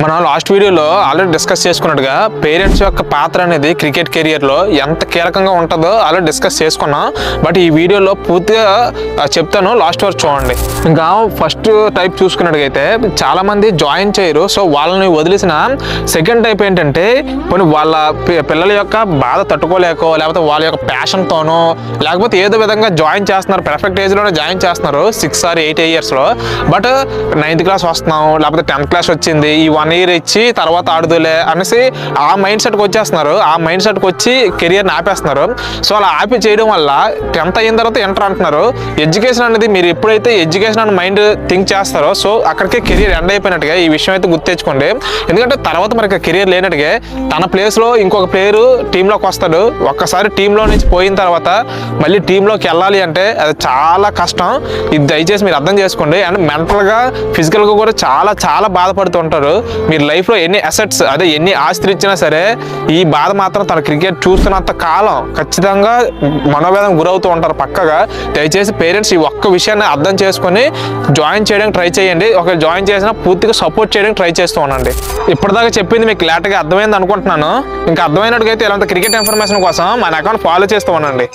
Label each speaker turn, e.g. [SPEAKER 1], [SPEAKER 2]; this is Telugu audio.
[SPEAKER 1] మనం లాస్ట్ వీడియోలో ఆల్రెడీ డిస్కస్ చేసుకున్నట్టుగా పేరెంట్స్ యొక్క పాత్ర అనేది క్రికెట్ కెరియర్లో ఎంత కీలకంగా ఉంటుందో ఆల్రెడీ డిస్కస్ చేసుకున్నాం. బట్ ఈ వీడియోలో పూర్తిగా చెప్తాను, లాస్ట్ వరకు చూడండి. ఇంకా ఫస్ట్ టైప్ చూసుకున్నట్టుగైతే చాలామంది జాయిన్ చేయరు, సో వాళ్ళని వదిలేసిన సెకండ్ టైప్ ఏంటంటే కొన్ని వాళ్ళ పిల్లల యొక్క బాధ తట్టుకోలేకో లేకపోతే వాళ్ళ యొక్క ప్యాషన్తోనో లేకపోతే ఏదో విధంగా జాయిన్ చేస్తున్నారు, పర్ఫెక్ట్ ఏజ్లోనే జాయిన్ చేస్తున్నారు 6 or 8 yearsలో. బట్ 9th క్లాస్ వస్తున్నాం లేకపోతే 10th క్లాస్ వచ్చింది, ఈ 1 year ఇచ్చి తర్వాత ఆడుదులే అనేసి ఆ మైండ్ సెట్కి వచ్చేస్తున్నారు. ఆ మైండ్ సెట్కి వచ్చి కెరియర్ని ఆపేస్తున్నారు. సో అలా ఆపి చేయడం వల్ల 10th అయిన తర్వాత ఎంటర్ అంటున్నారు. ఎడ్యుకేషన్ అనేది మీరు ఎప్పుడైతే ఎడ్యుకేషన్ అని మైండ్ థింక్ చేస్తారో సో అక్కడికే కెరియర్ ఎండ్ అయిపోయినట్టుగా ఈ విషయం అయితే గుర్తెచ్చుకోండి. ఎందుకంటే తర్వాత మనకి కెరియర్ లేనట్టుగా తన ప్లేస్లో ఇంకొక ప్లేయరు టీంలోకి వస్తాడు. ఒక్కసారి టీంలో నుంచి పోయిన తర్వాత మళ్ళీ టీంలోకి వెళ్ళాలి అంటే అది చాలా కష్టం. ఇది దయచేసి మీరు అర్థం చేసుకోండి. అండ్ మెంటల్గా ఫిజికల్గా కూడా చాలా చాలా బాధపడుతూ ఉంటారు. మీరు లైఫ్లో ఎన్ని అసెట్స్ అదే ఎన్ని ఆస్తులు ఇచ్చినా సరే ఈ బాధ మాత్రం తన క్రికెట్ చూస్తున్నంత కాలం ఖచ్చితంగా మనోవేదన గురవుతూ ఉంటారు పక్కగా. దయచేసి పేరెంట్స్ ఈ ఒక్క విషయాన్ని అర్థం చేసుకొని జాయిన్ చేయడానికి ట్రై చేయండి. ఒకవేళ జాయిన్ చేసినా పూర్తిగా సపోర్ట్ చేయడానికి ట్రై చేస్తూ ఉండండి. ఇప్పటిదాకా చెప్పింది మీకు క్లారిటీగా అర్థమైంది అనుకుంటున్నాను. ఇంకా అర్థమైనట్టుగా అయితే ఇలాంటి క్రికెట్ ఇన్ఫర్మేషన్ కోసం మన అకౌంట్ ఫాలో చేస్తూ ఉండండి.